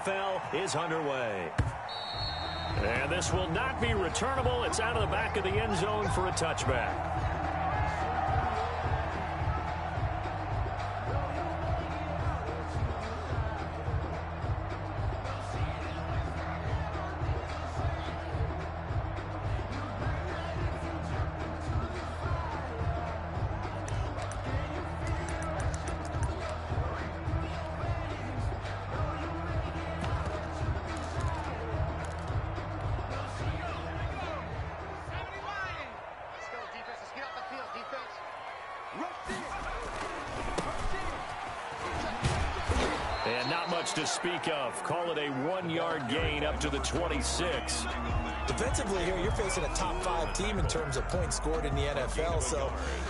NFL is underway. And this will not be returnable. It's out of the back of the end zone for a touchback. And not much to speak of. Call it a 1-yard gain up to the 26. Defensively here, you're facing a top 5 team in terms of points scored in the NFL. So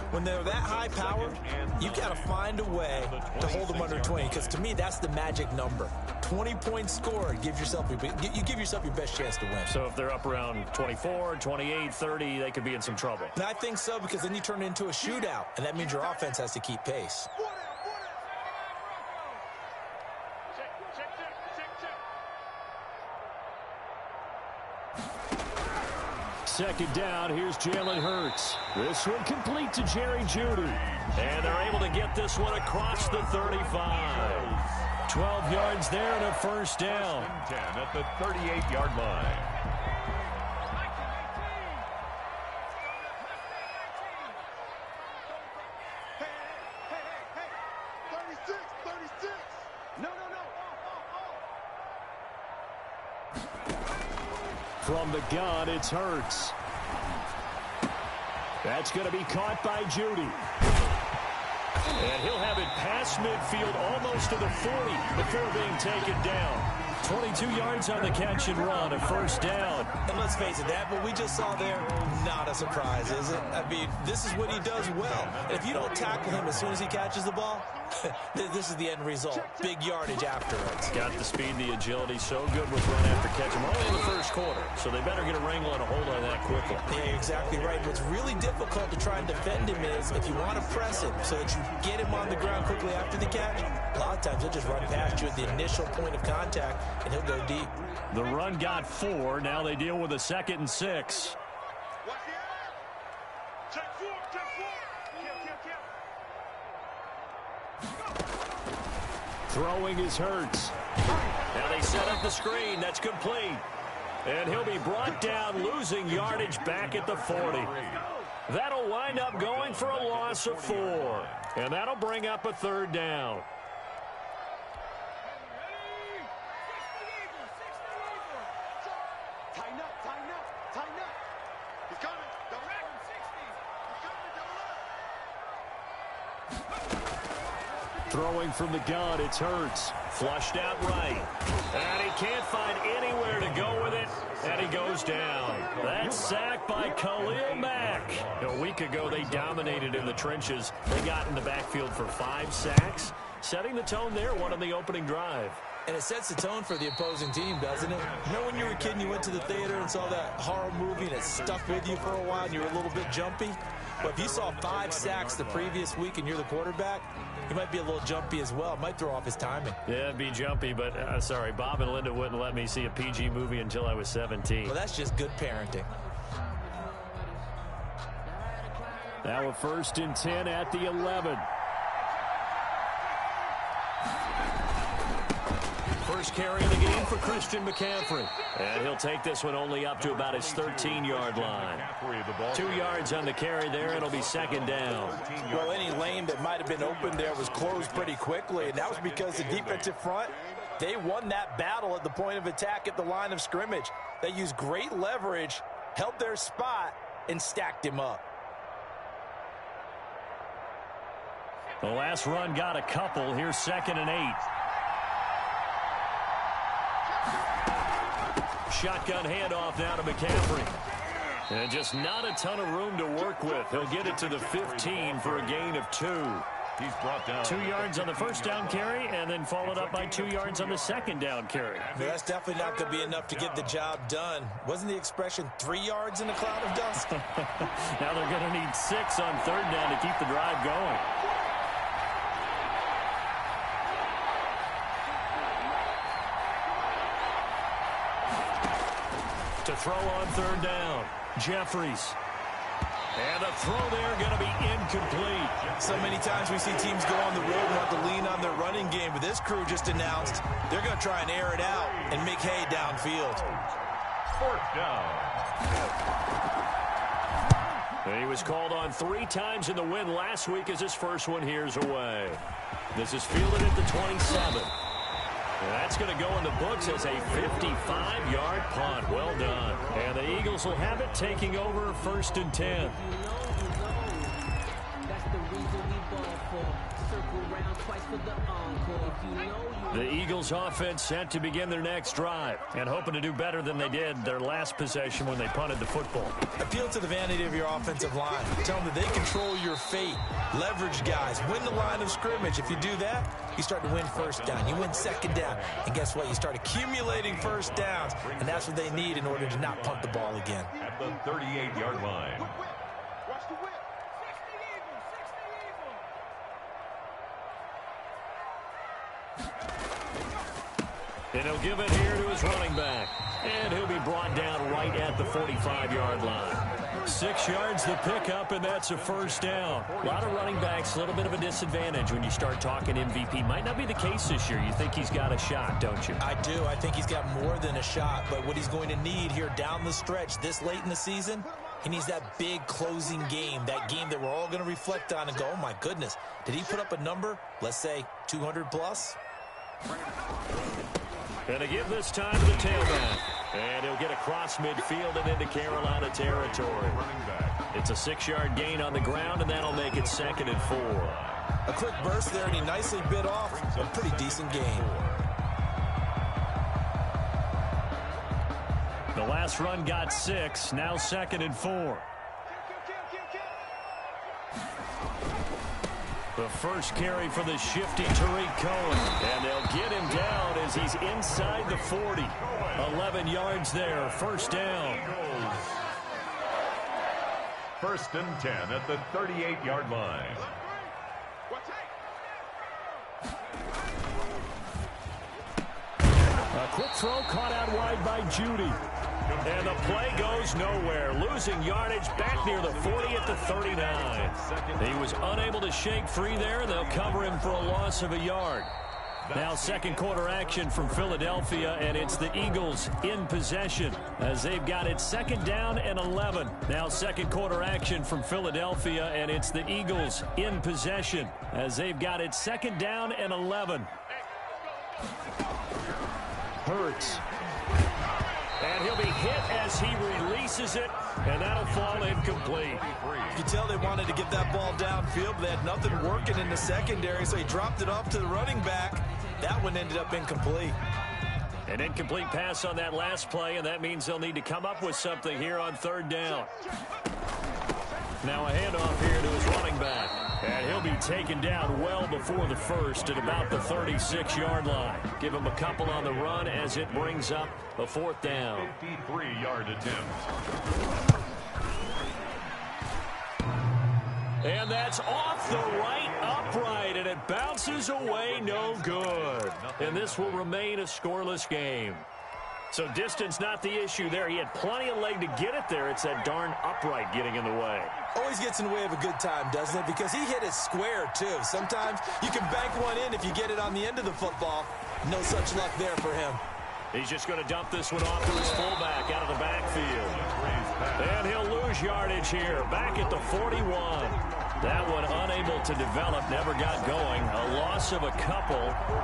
when they're that high powered, you got to find a way to hold them under 20. Because to me, that's the magic number. 20 points scored, you give yourself your best chance to win. So if they're up around 24, 28, 30, they could be in some trouble. And I think so, because then you turn it into a shootout, and that means your offense has to keep pace. Second down, here's Jalen Hurts. This one complete to Jerry Jeudy. And they're able to get this one across the 35. 12 yards there and a first down. 10 at the 38-yard line. From the gun, it's Hurts. That's going to be caught by Jeudy. And he'll have it past midfield almost to the 40 before being taken down. 22 yards on the catch and run, a first down. And let's face it, that what we just saw there, not a surprise, is it? I mean, this is what he does well. And if you don't tackle him as soon as he catches the ball, this is the end result. Big yardage afterwards. Got the speed, the agility, so good with run after catch. I'm only in the first quarter, so they better get a wrangle and a hold on that quickly. Yeah, exactly right. What's really difficult to try and defend him is if you want to press him so that you get him on the ground quickly after the catch, a lot of times he'll just run past you at the initial point of contact, and he'll go deep. The run got 4. Now they deal with a 2nd and 6. Throwing is Hurts. Now they set up the screen. That's complete. And he'll be brought down, losing yardage back at the 40. That'll wind up going for a loss of 4. And that'll bring up a 3rd down. Throwing from the gun, it's Hurts. Flushed out right. And he can't find anywhere to go with it. And he goes down. That's sacked by Khalil Mack. A week ago, they dominated in the trenches. They got in the backfield for 5 sacks. Setting the tone there, one on the opening drive. And it sets the tone for the opposing team, doesn't it? You know when you were a kid and you went to the theater and saw that horror movie and it stuck with you for a while and you were a little bit jumpy? But if you saw 5 sacks the previous week and you're the quarterback, he might be a little jumpy as well. It might throw off his timing. Yeah, it'd be jumpy, but sorry, Bob and Linda wouldn't let me see a PG movie until I was 17. Well, that's just good parenting. Now a 1st and 10 at the 11. First carry of the game for Christian McCaffrey. And he'll take this one only up to about his 13-yard line. 2 yards on the carry there. It'll be 2nd down. Well, any lane that might have been open there was closed pretty quickly, and that was because the defensive front, they won that battle at the point of attack at the line of scrimmage. They used great leverage, held their spot, and stacked him up. The last run got a couple. Here's 2nd and 8. Shotgun handoff now to McCaffrey. And just not a ton of room to work with. He'll get it to the 15 for a gain of 2. He's brought down 2 yards on the first down carry and then followed up by 2 yards on the second down carry. Well, that's definitely not going to be enough to get the job done. Wasn't the expression 3 yards in a cloud of dust? Now they're going to need 6 on 3rd down to keep the drive going. To throw on third down. Jeffries. And the throw there going to be incomplete. So many times we see teams go on the road and want to lean on their running game, but this crew just announced they're going to try and air it out and make hay downfield. Fourth down. He was called on 3 times in the win last week as his first one here's away. This is fielded at the 27. And that's going to go in the books as a 55-yard punt. Well done. And the Eagles will have it taking over 1st and 10. The Eagles offense set to begin their next drive and hoping to do better than they did their last possession when they punted the football. Appeal to the vanity of your offensive line. Tell them that they control your fate. Leverage guys. Win the line of scrimmage. If you do that, you start to win first down. You win second down. And guess what? You start accumulating first downs. And that's what they need in order to not punt the ball again. At the 38-yard line. And he'll give it here to his running back. And he'll be brought down right at the 45-yard line. 6 yards the pickup, and that's a first down. A lot of running backs, a little bit of a disadvantage when you start talking MVP. Might not be the case this year. You think he's got a shot, don't you? I do. I think he's got more than a shot. But what he's going to need here down the stretch this late in the season, he needs that big closing game, that game that we're all going to reflect on and go, oh, my goodness, did he put up a number, let's say 200 plus? And to give this time to the tailback. And he'll get across midfield and into Carolina territory. It's a 6-yard gain on the ground, and that'll make it 2nd and 4. A quick burst there, and he nicely bit off a pretty decent gain. The last run got 6, now 2nd and 4. The first carry for the shifty Tariq Cohen. And they'll get him down as he's inside the 40. 11 yards there, first down. 1st and 10 at the 38-yard line. A quick throw caught out wide by Judy. And the play goes nowhere. Losing yardage back near the 40 at the 39. He was unable to shake free there. They'll cover him for a loss of a yard. Now 2nd quarter action from Philadelphia, and it's the Eagles in possession as they've got it 2nd down and 11. Now 2nd quarter action from Philadelphia, and it's the Eagles in possession as they've got it 2nd down and 11. Hurts. And he'll be hit as he releases it, and that'll fall incomplete. You can tell they wanted to get that ball downfield, but they had nothing working in the secondary, so he dropped it off to the running back. That one ended up incomplete. An incomplete pass on that last play, and that means they'll need to come up with something here on 3rd down. Now a handoff here to his running back. And he'll be taken down well before the first at about the 36-yard line. Give him a couple on the run as it brings up a 4th down. 53-yard attempt. And that's off the right upright, and it bounces away no good. And this will remain a scoreless game. So distance not the issue there. He had plenty of leg to get it there. It's that darn upright getting in the way. Always gets in the way of a good time, doesn't it? Because he hit it square, too. Sometimes you can bank one in if you get it on the end of the football. No such luck there for him. He's just going to dump this one off to his fullback out of the backfield. And he'll lose yardage here. Back at the 41. That one unable to develop, never got going. A loss of a couple,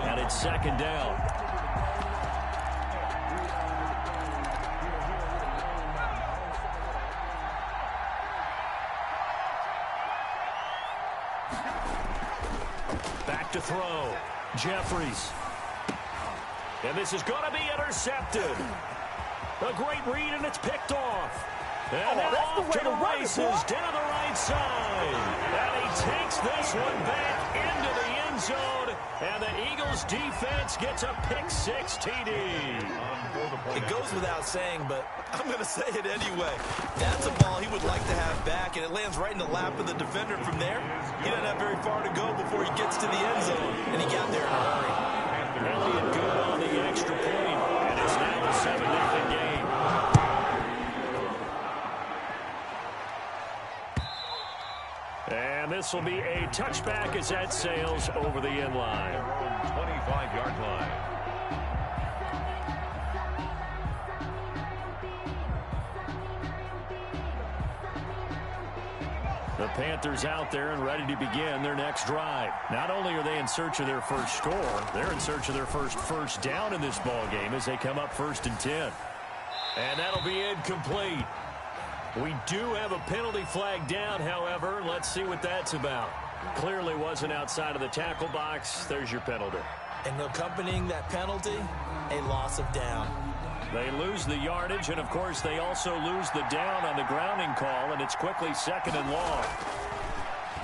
and it's 2nd down. Back to throw. Jeffries. And this is going to be intercepted. A great read, and it's picked off. And now off to the races down the right side. And he takes this one back into the end zone. And the Eagles defense gets a pick-6 TD. It goes without saying, but I'm going to say it anyway. That's a ball he would like to have back, and it lands right in the lap of the defender from there. He doesn't have very far to go before he gets to the end zone, and he got there in a hurry. Elliott good on the extra point, and it's now a 7-0 game. This will be a touchback as that sails over the end line. 25-yard line. The Panthers out there and ready to begin their next drive. Not only are they in search of their first score, they're in search of their first down in this ball game as they come up 1st and 10. And that'll be incomplete. We do have a penalty flag down, however. Let's see what that's about. Clearly wasn't outside of the tackle box. There's your penalty. And accompanying that penalty, a loss of down. They lose the yardage, and, of course, they also lose the down on the grounding call, and it's quickly 2nd and long.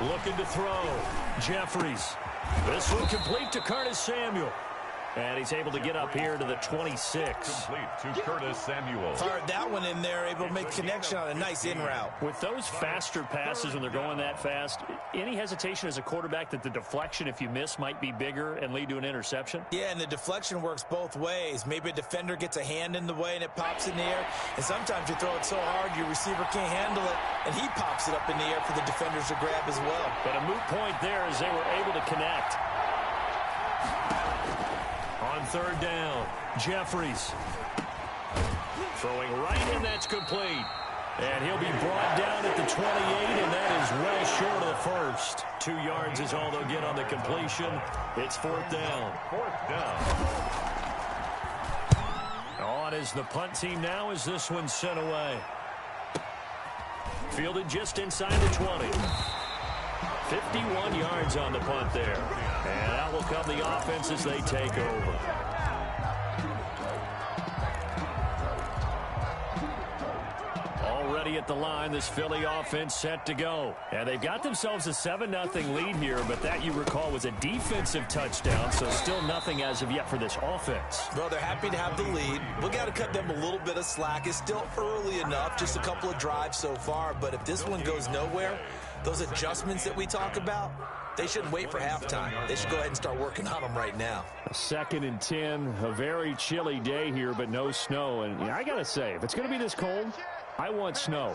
Looking to throw. Jeffries. This one complete to Curtis Samuel. And he's able to get up here to the 26. Complete to Curtis Samuel. Fired that one in there, able to make connection on a nice in route. With those faster passes when they're going that fast, any hesitation as a quarterback that the deflection, if you miss, might be bigger and lead to an interception? Yeah, and the deflection works both ways. Maybe a defender gets a hand in the way and it pops in the air. And sometimes you throw it so hard your receiver can't handle it, and he pops it up in the air for the defenders to grab as well. But a moot point there as they were able to connect. On 3rd down, Jeffries. Throwing right, and that's complete. And he'll be brought down at the 28, and that is well short of the first. 2 yards is all they'll get on the completion. It's 4th down. 4th down. On is the punt team now as this one's sent away. Fielded just inside the 20. 51 yards on the punt there. And out will come the offense as they take over. Already at the line, this Philly offense set to go. And they've got themselves a 7-0 lead here, but that, you recall, was a defensive touchdown, so still nothing as of yet for this offense. Well, they're happy to have the lead. We got to cut them a little bit of slack. It's still early enough, just a couple of drives so far, but if this one goes nowhere, those adjustments that we talk about, they shouldn't wait for halftime. They should go ahead and start working on them right now. 2nd and 10, a very chilly day here, but no snow. And I got to say, if it's going to be this cold, I want snow.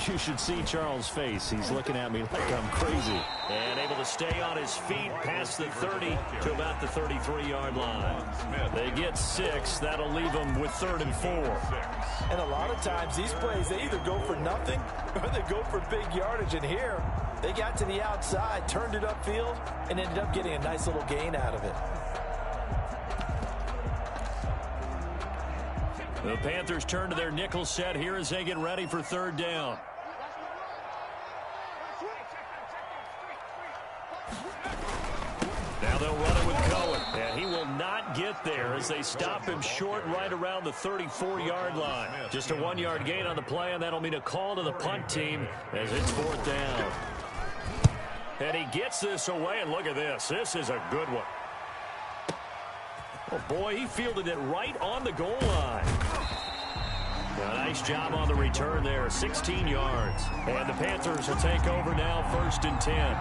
You should see Charles' face. He's looking at me like I'm crazy. And able to stay on his feet past the 30 to about the 33-yard line. They get 6. That'll leave them with 3rd and 4. And a lot of times these plays, they either go for nothing or they go for big yardage. And here, they got to the outside, turned it upfield, and ended up getting a nice little gain out of it. The Panthers turn to their nickel set here as they get ready for 3rd down. Now they'll run it with Cohen, and he will not get there as they stop him short right around the 34-yard line. Just a 1-yard gain on the play, and that'll mean a call to the punt team as it's 4th down. And he gets this away, and look at this. This is a good one. Oh, boy, he fielded it right on the goal line. A nice job on the return there, 16 yards. And the Panthers will take over now, 1st and 10.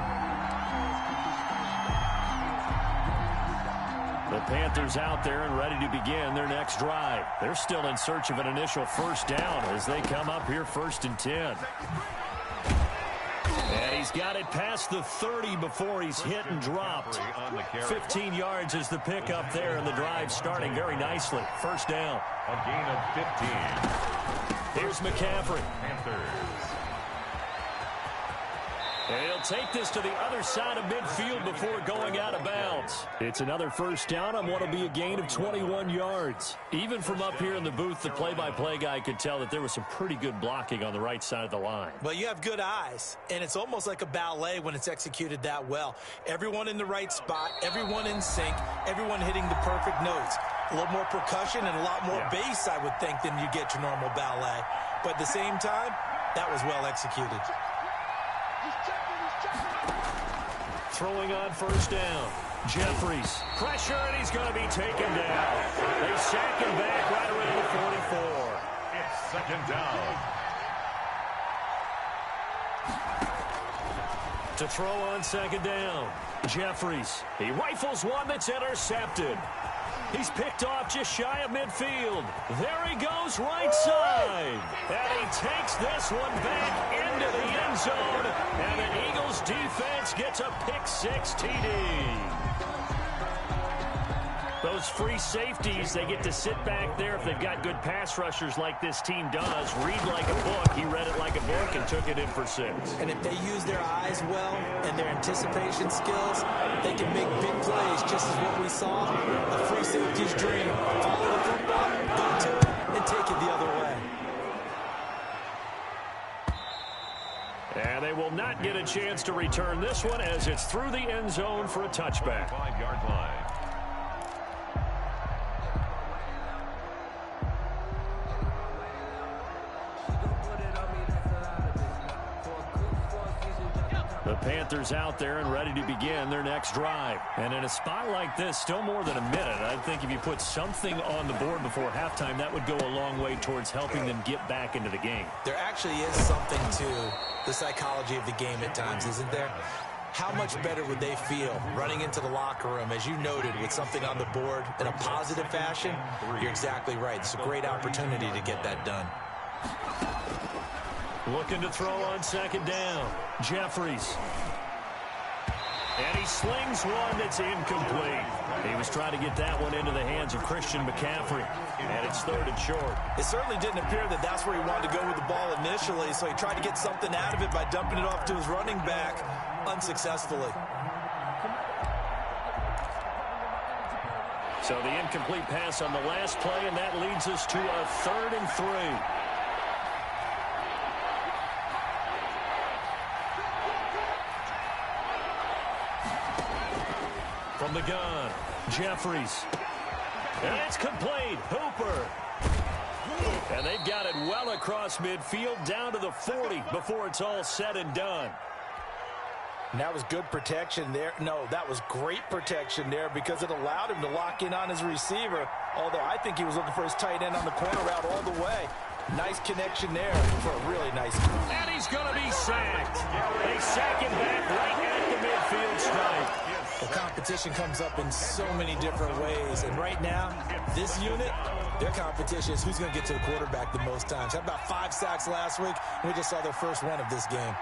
The Panthers out there and ready to begin their next drive. They're still in search of an initial 1st down as they come up here 1st and 10. And he's got it past the 30 before he's hit and dropped. 15 yards is the pickup there, and the drive starting very nicely. 1st down. A gain of 15. Here's McCaffrey. Panthers. And he'll take this to the other side of midfield before going out of bounds. It's another 1st down on what will be a gain of 21 yards. Even from up here in the booth, the play-by-play guy could tell that there was some pretty good blocking on the right side of the line. Well, you have good eyes, and it's almost like a ballet when it's executed that well. Everyone in the right spot, everyone in sync, everyone hitting the perfect notes. A little more percussion and a lot more bass, I would think, than you get your normal ballet. But at the same time, that was well executed. Throwing on 1st down. Jeffries. Pressure, and he's going to be taken down. They sack him back right around the 44. It's 2nd down. To throw on 2nd down. Jeffries. He rifles one that's intercepted. He's picked off just shy of midfield. There he goes right side. And he takes this one back into the end zone. And the Eagles defense gets a pick-6 TD. Those free safeties, they get to sit back there if they've got good pass rushers like this team does. Read like a book. He read it like a book and took it in for 6. And if they use their eyes well and their anticipation skills, they can make big plays, just as what we saw. A free safety's dream. Follow the football, go to it, and take it the other way. And they will not get a chance to return this one as it's through the end zone for a touchback. 5-yard line. The Panthers out there and ready to begin their next drive. And in a spot like this, still more than a minute, I think if you put something on the board before halftime, that would go a long way towards helping them get back into the game. There actually is something to the psychology of the game at times, isn't there? How much better would they feel running into the locker room, as you noted, with something on the board in a positive fashion? You're exactly right. It's a great opportunity to get that done. Looking to throw on second down. Jeffries. And he slings one that's incomplete. He was trying to get that one into the hands of Christian McCaffrey. And it's 3rd and short. It certainly didn't appear that that's where he wanted to go with the ball initially, so he tried to get something out of it by dumping it off to his running back unsuccessfully. So the incomplete pass on the last play, and that leads us to a 3rd and 3. From the gun, Jeffries. And it's complete. Hooper. And they've got it well across midfield down to the 40 before it's all said and done. And that was good protection there. No, that was great protection there because it allowed him to lock in on his receiver, although I think he was looking for his tight end on the corner route all the way. Nice connection there for a really nice. And he's going to be sacked. They sack him back right at the midfield stripe. The competition comes up in so many different ways, and right now, this unit, their competition is who's going to get to the quarterback the most times. Had about 5 sacks last week, and we just saw their first one of this game.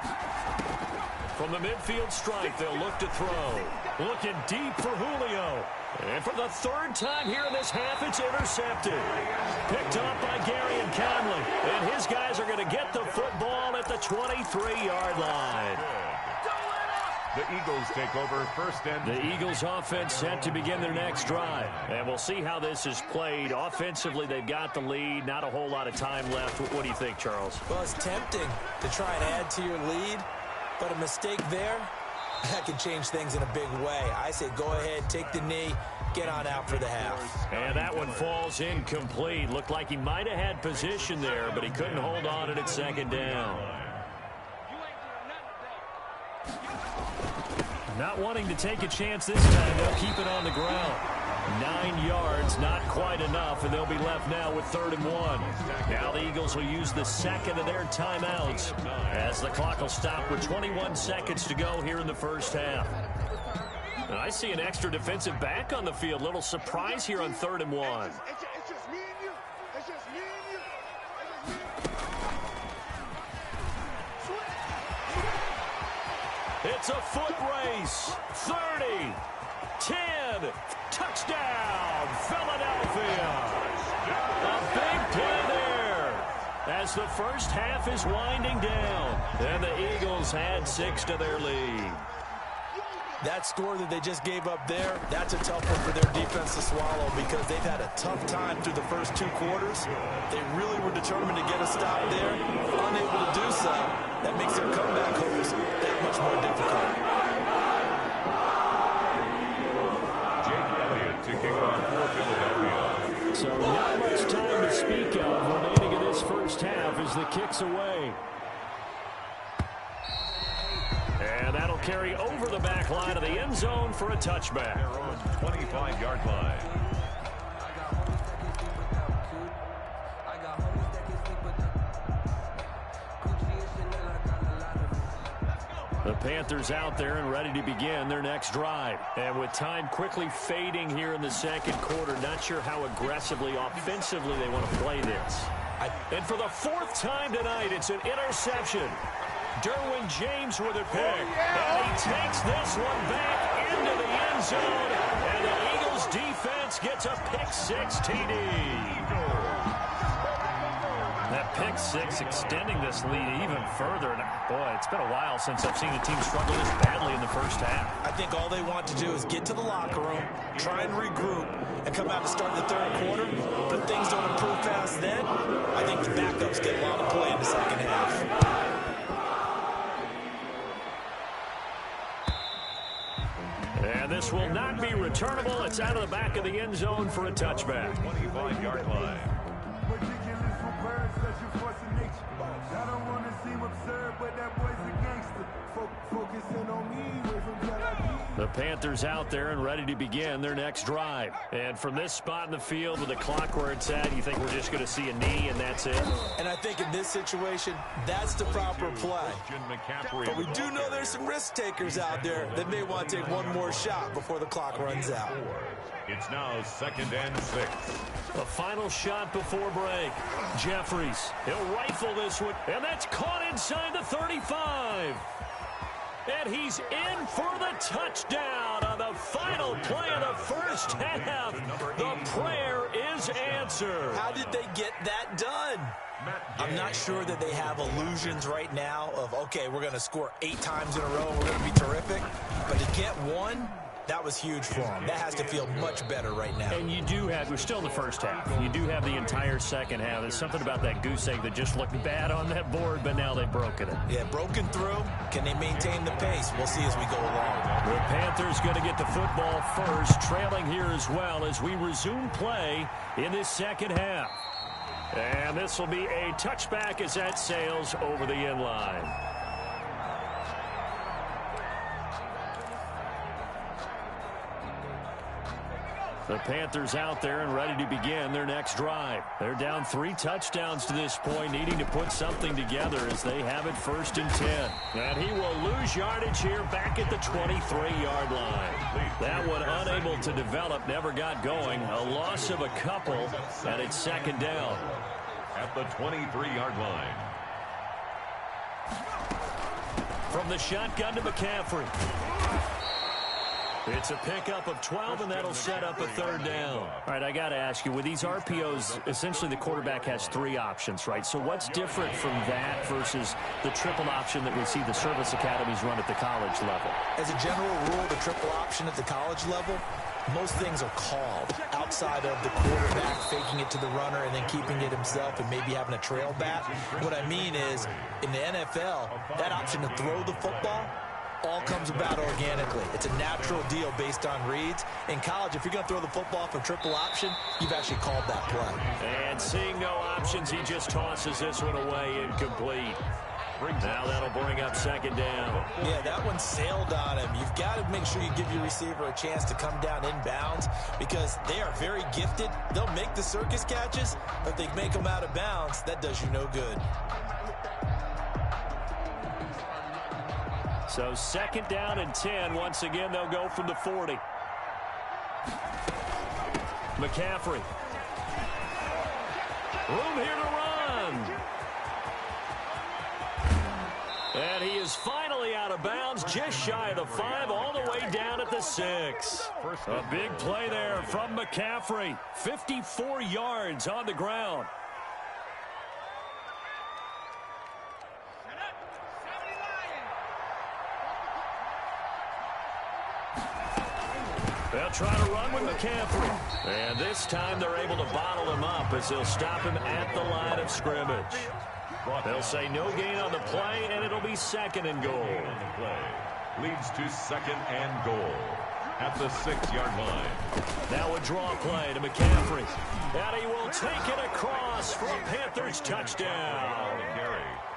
From the midfield stripe, they'll look to throw. Looking deep for Julio. And for the 3rd time here in this half, it's intercepted. Picked up by Gary and Conley. And his guys are going to get the football at the 23-yard line. The Eagles take over 1st and 10. The Eagles offense set to begin their next drive. And we'll see how this is played. Offensively, they've got the lead. Not a whole lot of time left. What do you think, Charles? Well, it's tempting to try and add to your lead, but a mistake there, that can change things in a big way. I say go ahead, take the knee, get on out for the half. And that one falls incomplete. Looked like he might have had position there, but he couldn't hold on at 2nd down. Not wanting to take a chance this time, they'll keep it on the ground. 9 yards, not quite enough, and they'll be left now with 3rd and 1. Now the Eagles will use the 2nd of their timeouts as the clock will stop with 21 seconds to go here in the first half. And I see an extra defensive back on the field. Little surprise here on 3rd and 1. It's just me and you. It's just me and you. It's a foot race. 30, 10, touchdown, Philadelphia. A big play there as the first half is winding down. And the Eagles add 6 to their lead. That score that they just gave up there, that's a tough one for their defense to swallow because they've had a tough time through the first 2 quarters. They really were determined to get a stop there. Unable to do so, that makes their comeback hopes that much more difficult. Jake Elliott to kick off for Philadelphia. So not much time to speak of remaining in this first half as the kick's away. And that'll carry over the back line of the end zone for a touchback. They're on 25-yard line. The Panthers out there and ready to begin their next drive. And with time quickly fading here in the second quarter, not sure how aggressively, offensively they want to play this. And for the fourth time tonight, it's an interception. Derwin James with a pick. And he takes this one back into the end zone. And the Eagles defense gets a pick-6 TD. That pick-6 extending this lead even further. And boy, it's been a while since I've seen a team struggle this badly in the first half. I think all they want to do is get to the locker room, try and regroup, and come out to start the third quarter. But if things don't improve fast then, I think the backups get a lot of play in the second half. And this will not be returnable. It's out of the back of the end zone for a touchback. 25-yard line. The Panthers out there and ready to begin their next drive. And from this spot in the field with the clock where it's at, you think we're just going to see a knee and that's it? And I think in this situation, that's the proper play. But we do know there's some risk takers out there that may want to take one more shot before the clock runs out. It's now 2nd and 6. The final shot before break. Jeffries, he'll rifle this one, and that's caught inside the 35. And he's in for the touchdown on the final play of the first half. The prayer is answered. How did they get that done? I'm not sure that they have illusions right now of, okay, we're going to score 8 times in a row and we're going to be terrific. But to get one, that was huge for them. That has to feel much better right now. And you do have, we're still in the first half. You do have the entire second half. There's something about that goose egg that just looked bad on that board, but now they've broken it. Yeah, broken through. Can they maintain the pace? We'll see as we go along. The Panthers going to get the football first, trailing here as well as we resume play in this second half. And this will be a touchback as that sails over the end line. The Panthers out there and ready to begin their next drive. They're down 3 touchdowns to this point, needing to put something together as they have it 1st and 10. And he will lose yardage here back at the 23-yard line. That one unable to develop, never got going. A loss of a couple, and it's 2nd down. At the 23-yard line. From the shotgun to McCaffrey. It's a pickup of 12, and that'll set up a 3rd down. All right, I got to ask you, with these RPOs, essentially the quarterback has 3 options, right? So what's different from that versus the triple option that we see the service academies run at the college level? As a general rule, the triple option at the college level, most things are called outside of the quarterback faking it to the runner and then keeping it himself and maybe having a trail back. What I mean is, in the NFL, that option to throw the football all comes about organically. It's a natural deal based on reads. In college, if you're going to throw the football for triple option, you've actually called that play. And seeing no options, he just tosses this one away incomplete. Now that'll bring up 2nd down. Yeah, that one sailed on him. You've got to make sure you give your receiver a chance to come down inbounds because they are very gifted. They'll make the circus catches, but if they make them out of bounds, that does you no good. So 2nd down and 10. Once again, they'll go from the 40. McCaffrey. Room here to run. And he is finally out of bounds, just shy of the 5, all the way down at the 6. A big play there from McCaffrey. 54 yards on the ground. They'll try to run with McCaffrey. And this time they're able to bottle him up as they'll stop him at the line of scrimmage. They'll say no gain on the play, and it'll be 2nd and goal. Leads to 2nd and goal at the 6-yard line. Now a draw play to McCaffrey. And he will take it across for a Panthers touchdown.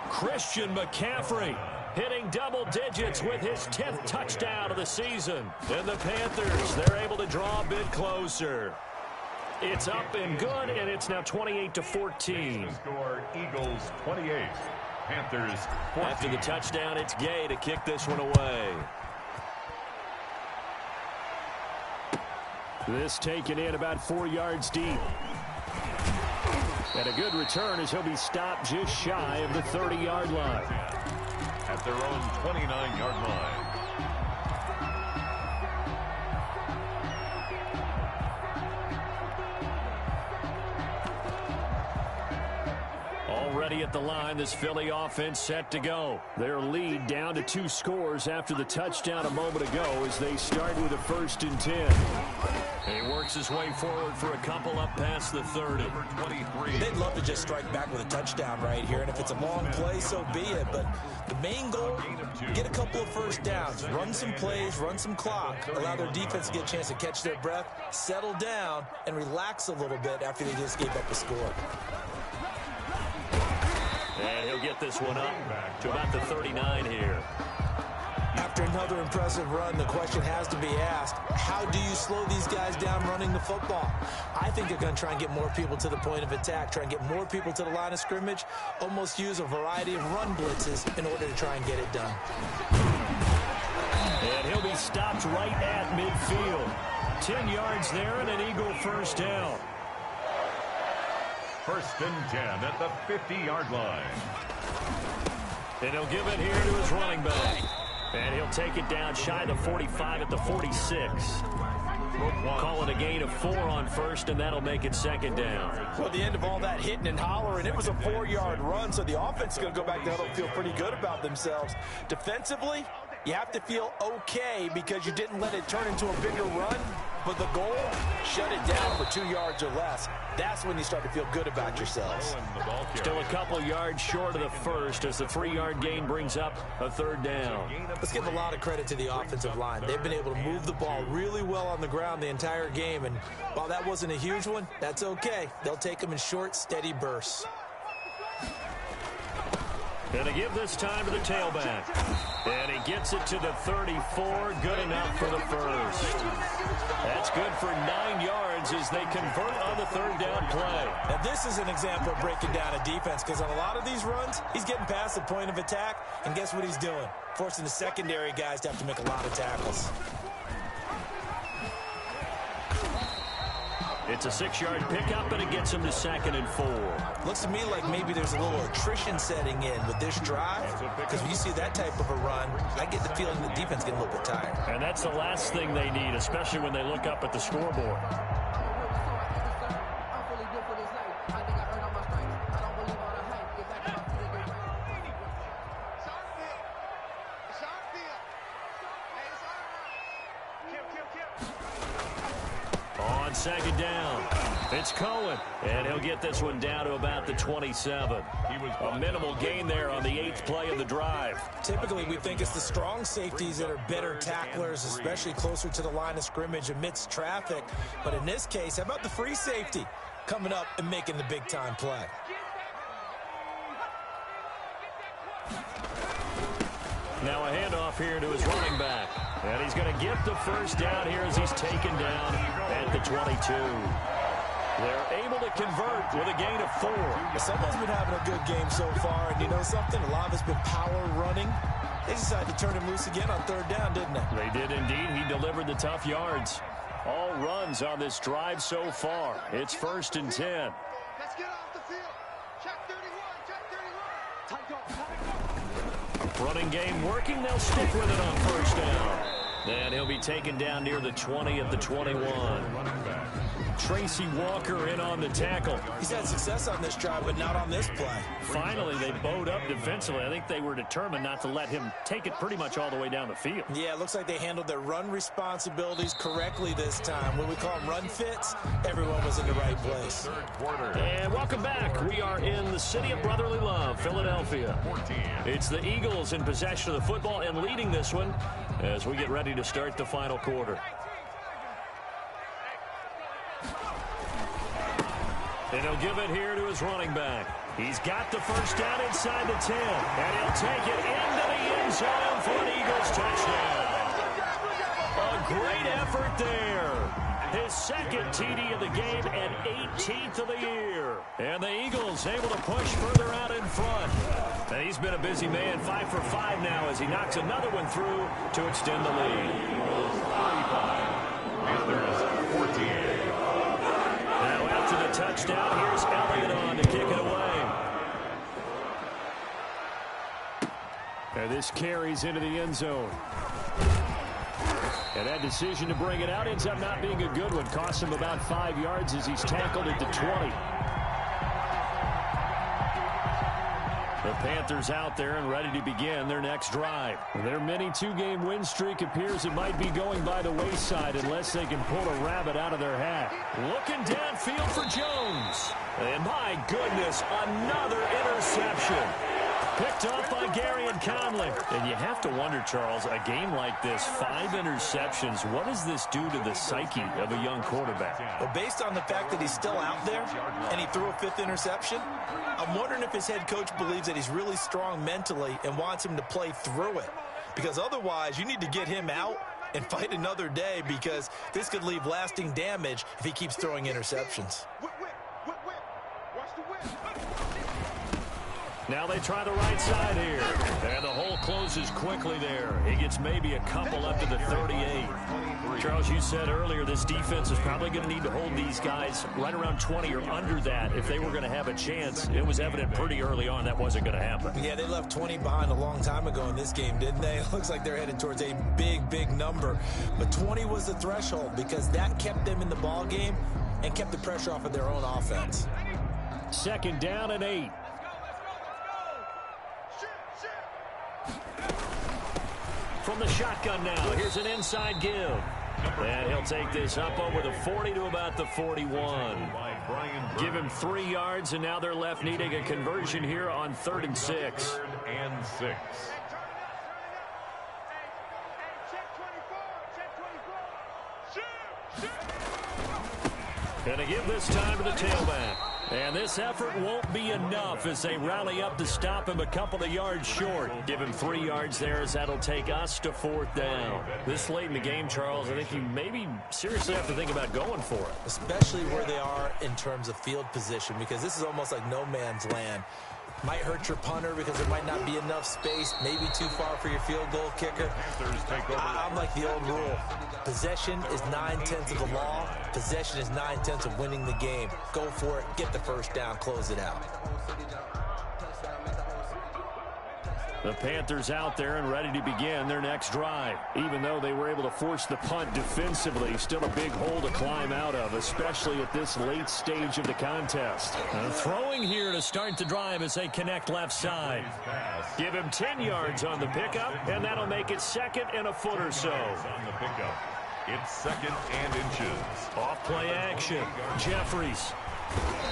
Christian McCaffrey hitting double digits with his 10th touchdown of the season. And the Panthers, they're able to draw a bit closer. It's up and good, and it's now 28-14. The score, Eagles 28, Panthers 14. After the touchdown, it's Gay to kick this one away. This taken in about 4 yards deep. And a good return as he'll be stopped just shy of the 30-yard line. At their own 29-yard line. Already at the line, this Philly offense set to go. Their lead down to 2 scores after the touchdown a moment ago as they start with a 1st and 10. He works his way forward for a couple up past the 30. They'd love to just strike back with a touchdown right here, and if it's a long play, so be it. But the main goal, get a couple of first downs, run some plays, run some clock, allow their defense to get a chance to catch their breath, settle down, and relax a little bit after they just gave up a score. And he'll get this one up to about the 39 here. After another impressive run, the question has to be asked, how do you slow these guys down running the football? I think they're going to try and get more people to the point of attack, try and get more people to the line of scrimmage, almost use a variety of run blitzes in order to try and get it done. And he'll be stopped right at midfield. 10 yards there and an Eagle 1st down. 1st and 10 at the 50-yard line. And he'll give it here to his running back. And he'll take it down shy of the 45 at the 46. Call it a gain of 4 on 1st, and that'll make it 2nd down. Well, at the end of all that hitting and hollering, it was a 4-yard run, so the offense is going to go back to huddle and feel pretty good about themselves. Defensively, you have to feel okay because you didn't let it turn into a bigger run. But the goal, shut it down for 2 yards or less. That's when you start to feel good about yourselves. Still a couple yards short of the 1st as the 3-yard gain brings up a 3rd down. Let's give a lot of credit to the offensive line. They've been able to move the ball really well on the ground the entire game. And while that wasn't a huge one, that's okay. They'll take them in short, steady bursts. And to give this time to the tailback. And he gets it to the 34. Good enough for the 1st. That's good for 9 yards as they convert on the 3rd down play. Now, this is an example of breaking down a defense because on a lot of these runs, he's getting past the point of attack. And guess what he's doing? Forcing the secondary guys to have to make a lot of tackles. It's a 6-yard pickup, and it gets him to 2nd and 4. Looks to me like maybe there's a little attrition setting in with this drive, because when you see that type of a run, I get the feeling the defense getting a little bit tired. And that's the last thing they need, especially when they look up at the scoreboard. On 2nd down, it's Cohen, and he'll get this one down to about the 27. A minimal gain there on the 8th play of the drive. Typically, we think it's the strong safeties that are better tacklers, especially closer to the line of scrimmage amidst traffic. But in this case, how about the free safety coming up and making the big-time play? Now a handoff here to his running back. And he's going to get the 1st down here as he's taken down at the 22. They're able to convert with a gain of 4. Someone's been having a good game so far, and you know something? A lot of it's been power running. They decided to turn him loose again on 3rd down, didn't they? They did indeed. He delivered the tough yards. All runs on this drive so far. It's 1st and 10. Let's get off the field. Check 31. Check 31. Running game working. They'll stick with it on 1st down. And he'll be taken down near the 20 at the 21. Tracy Walker in on the tackle. He's had success on this drive, but not on this play. Finally, they bowed up defensively. I think they were determined not to let him take it pretty much all the way down the field. Yeah, it looks like they handled their run responsibilities correctly this time. When we call them run fits, everyone was in the right place. And welcome back. We are in the city of brotherly love, Philadelphia. It's the Eagles in possession of the football and leading this one as we get ready to start the final quarter. And he'll give it here to his running back. He's got the 1st down inside the 10. And he'll take it into the end zone for an Eagles touchdown. A great effort there. his second TD of the game and 18th of the year. And the Eagles able to push further out in front. And he's been a busy man, 5 for 5 now as he knocks another one through to extend the lead. Eagles 35, Panthers 14. Now after the touchdown, here's Elliott on to kick it away. And this carries into the end zone. And that decision to bring it out ends up not being a good one. Costs him about 5 yards as he's tackled at the 20. The Panthers out there and ready to begin their next drive. Their mini 2-game win streak appears it might be going by the wayside unless they can pull a rabbit out of their hat. Looking downfield for Jones. And my goodness, another interception. Picked up by Gary and Conley. And you have to wonder, Charles, a game like this, 5 interceptions, what does this do to the psyche of a young quarterback? Well, based on the fact that he's still out there and he threw a 5th interception, I'm wondering if his head coach believes that he's really strong mentally and wants him to play through it. Because otherwise, you need to get him out and fight another day, because this could leave lasting damage if he keeps throwing interceptions. Now they try the right side here. And the hole closes quickly there. He gets maybe a couple up to the 38. Charles, you said earlier this defense is probably going to need to hold these guys right around 20 or under that if they were going to have a chance. It was evident pretty early on that wasn't going to happen. Yeah, they left 20 behind a long time ago in this game, didn't they? It looks like they're headed towards a big, big number. But 20 was the threshold because that kept them in the ball game and kept the pressure off of their own offense. 2nd down and 8. From the shotgun now, here's an inside give. And he'll take this up over the 40 to about the 41. Give him 3 yards, and now they're left needing a conversion here on 3rd and 6. 3rd and 6. Gonna give this time to the tailback. And this effort won't be enough as they rally up to stop him a couple of yards short. Give him 3 yards there as that'll take us to 4th down. This late in the game, Charles, I think you maybe seriously have to think about going for it. Especially where they are in terms of field position, because this is almost like no man's land. Might hurt your punter because there might not be enough space, maybe too far for your field goal kicker. I'm like the old rule. Possession is 9/10 of the law. Possession is 9/10 of winning the game. Go for it, get the first down, close it out. The Panthers out there and ready to begin their next drive. Even though they were able to force the punt defensively, still a big hole to climb out of, especially at this late stage of the contest. Throwing here to start the drive as they connect left side. Give him 10 yards on the pickup, and that'll make it 2nd and a foot or so. On the pickup, it's 2nd and inches. Off play action. Jeffries.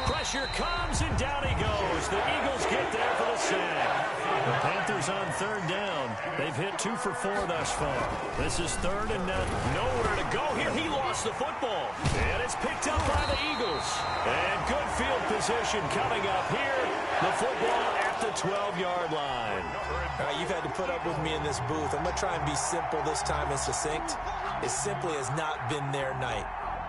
Pressure comes, and down he goes. The Eagles get there for the sack. The Panthers on 3rd down. They've hit 2 for 4 thus far. This is 3rd and nowhere to go here. He lost the football. And it's picked up by the Eagles. And good field position coming up here. The football at the 12-yard line. All right, you've had to put up with me in this booth. I'm going to try and be simple this time and succinct. It simply has not been their night.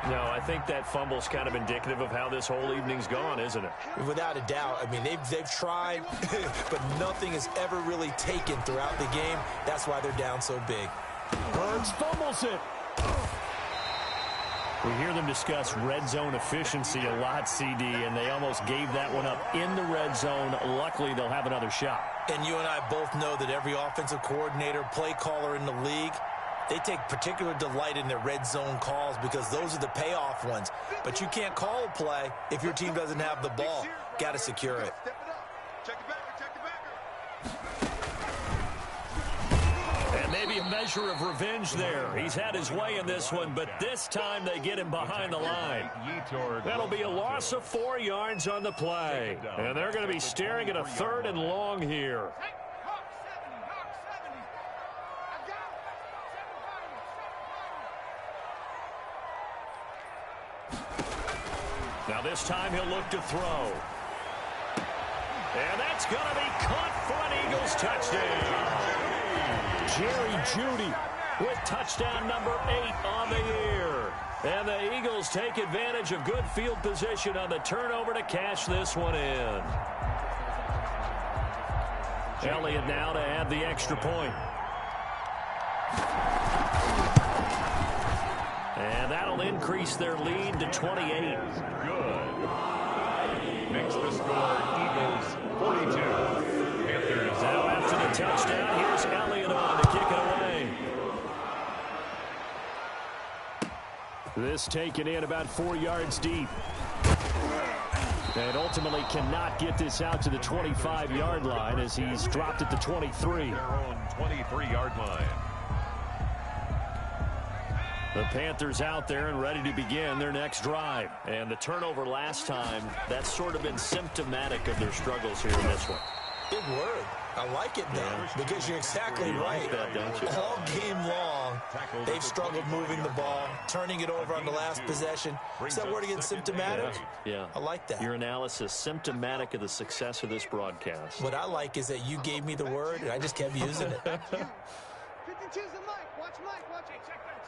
No, I think that fumble's kind of indicative of how this whole evening's gone, isn't it? Without a doubt. I mean, they've tried, but nothing is ever really taken throughout the game. That's why they're down so big. Burns fumbles it. We hear them discuss red zone efficiency a lot, CD, and they almost gave that one up in the red zone. Luckily, they'll have another shot. And you and I both know that every offensive coordinator, play caller in the league, they take particular delight in their red zone calls because those are the payoff ones. But you can't call a play if your team doesn't have the ball. Got to secure it. And maybe a measure of revenge there. He's had his way in this one, but this time they get him behind the line. That'll be a loss of 4 yards on the play. And they're going to be staring at a 3rd and long here. Now this time he'll look to throw. And that's going to be caught for an Eagles touchdown. Jerry Jeudy with touchdown number 8 on the year. And the Eagles take advantage of good field position on the turnover to cash this one in. Elliott now to add the extra point. And that'll increase their lead to 28. Good. Makes the score Eagles 42. Panthers. Now after the touchdown, here's Elliott on to kick it away. This taken in about 4 yards deep. And ultimately cannot get this out to the 25-yard line as he's dropped at the 23. Their own 23-yard line. The Panthers out there and ready to begin their next drive. And the turnover last time, that's sort of been symptomatic of their struggles here in this one. Good word. I like it, though, because you're exactly right. Like that, don't you? All game long, they've struggled moving the ball, turning it over on the last possession. Is that word again, symptomatic? Yeah. I like that. Your analysis, symptomatic of the success of this broadcast. What I like is that you gave me the word, and I just kept using it. 52's the Mike. Watch Mike. Watch it. Check that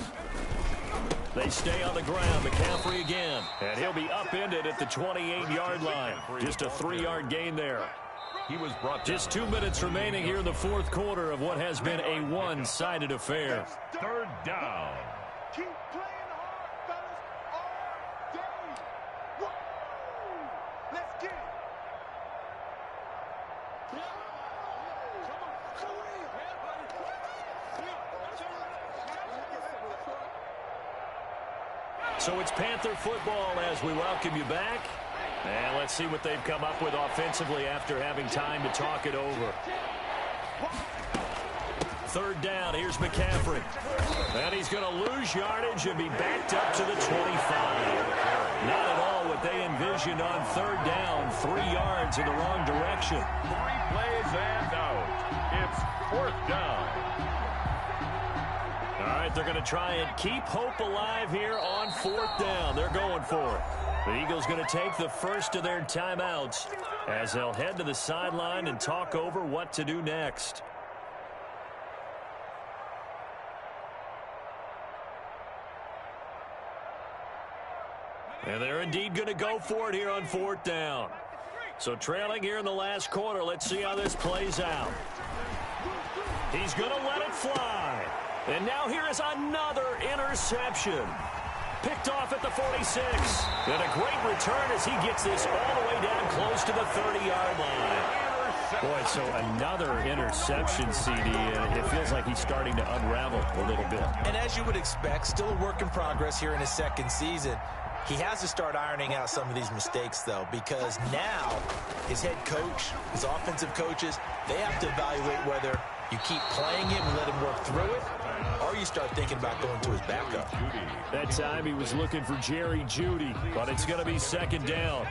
streak. They stay on the ground. McCaffrey again. And he'll be upended at the 28-yard line. Just a 3-yard gain there. He was brought down. Just 2 minutes remaining here in the fourth quarter of what has been a one-sided affair. Third down. Keep playing hard, fellas, all day. Woo! Let's get it. So it's Panther football as we welcome you back. And let's see what they've come up with offensively after having time to talk it over. Third down, here's McCaffrey. And he's going to lose yardage and be backed up to the 25. Not at all what they envisioned on third down. 3 yards in the wrong direction. 3 plays and out. It's fourth down. All right, they're going to try and keep hope alive here on fourth down. They're going for it. The Eagles going to take the first of their timeouts as they'll head to the sideline and talk over what to do next. And they're indeed going to go for it here on fourth down. So trailing here in the last quarter, let's see how this plays out. He's going to let it fly. And now here is another interception. Picked off at the 46. And a great return as he gets this all the way down close to the 30-yard line. Boy, so another interception, CD. It feels like he's starting to unravel a little bit. And as you would expect, still a work in progress here in his second season. He has to start ironing out some of these mistakes, though, because now his head coach, his offensive coaches, they have to evaluate whether you keep playing him and let him work through it, or you start thinking about going to his backup. That time he was looking for Jerry Jeudy, but it's going to be second down.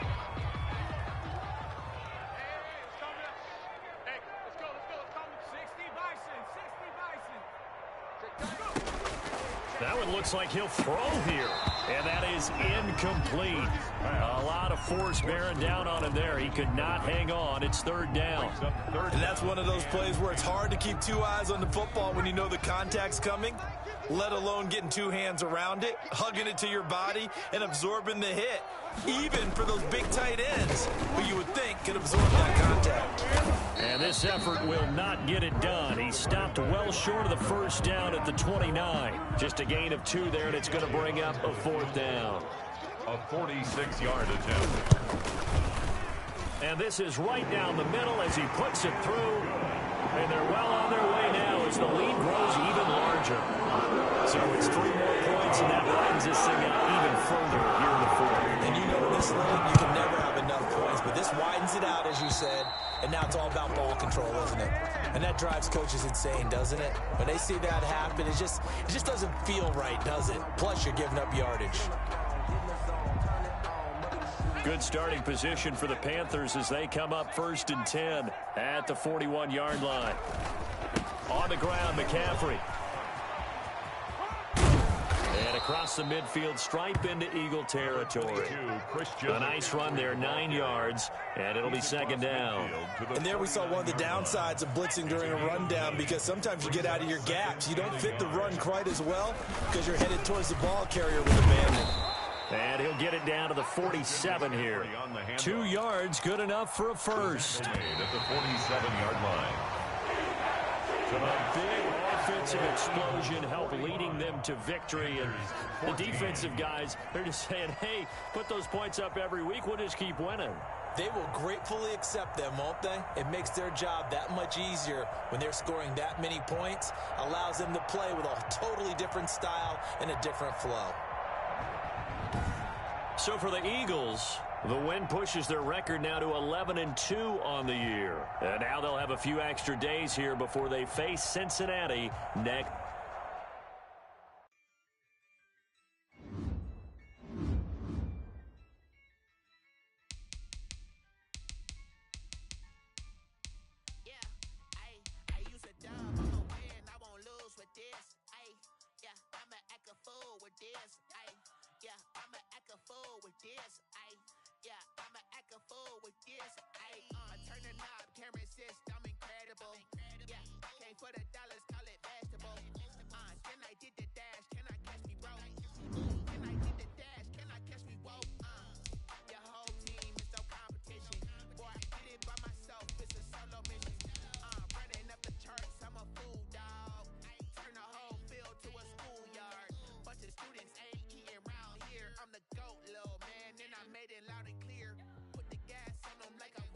That one looks like he'll throw here, and that is incomplete. A lot of force bearing down on him there. He could not hang on. It's third down. And that's one of those plays where it's hard to keep 2 eyes on the football when you know the contact's coming, let alone getting 2 hands around it, hugging it to your body, and absorbing the hit, even for those big tight ends who you would think could absorb that contact. And this effort will not get it done. He stopped well short of the first down at the 29. Just a gain of 2 there, and it's going to bring up a fourth down. A 46-yard attempt. And this is right down the middle as he puts it through. And they're well on their way now as the lead grows even larger. So it's 3 more points, and that widens this thing out even further here in the fourth. And you know in this league, you can never have enough points, but this widens it out, as you said, and now it's all about ball control, isn't it? And that drives coaches insane, doesn't it? When they see that happen, it just doesn't feel right, does it? Plus, you're giving up yardage. Good starting position for the Panthers as they come up 1st and 10 at the 41-yard line. On the ground, McCaffrey. And across the midfield stripe into Eagle territory. A nice run there, 9 yards, and it'll be second down. And there we saw one of the downsides of blitzing during a rundown, because sometimes you get out of your gaps. You don't fit the run quite as well because you're headed towards the ball carrier with a man. And he'll get it down to the 47 here. 2 yards, good enough for a first. At the 47-yard line. A big offensive explosion helped leading them to victory. And the defensive guys, they're just saying, hey, put those points up every week. We'll just keep winning. They will gratefully accept them, won't they? It makes their job that much easier when they're scoring that many points. Allows them to play with a totally different style and a different flow. So for the Eagles, the win pushes their record now to 11-2 on the year. And now they'll have a few extra days here before they face Cincinnati next. Loud and clear, put the gas on them like I'm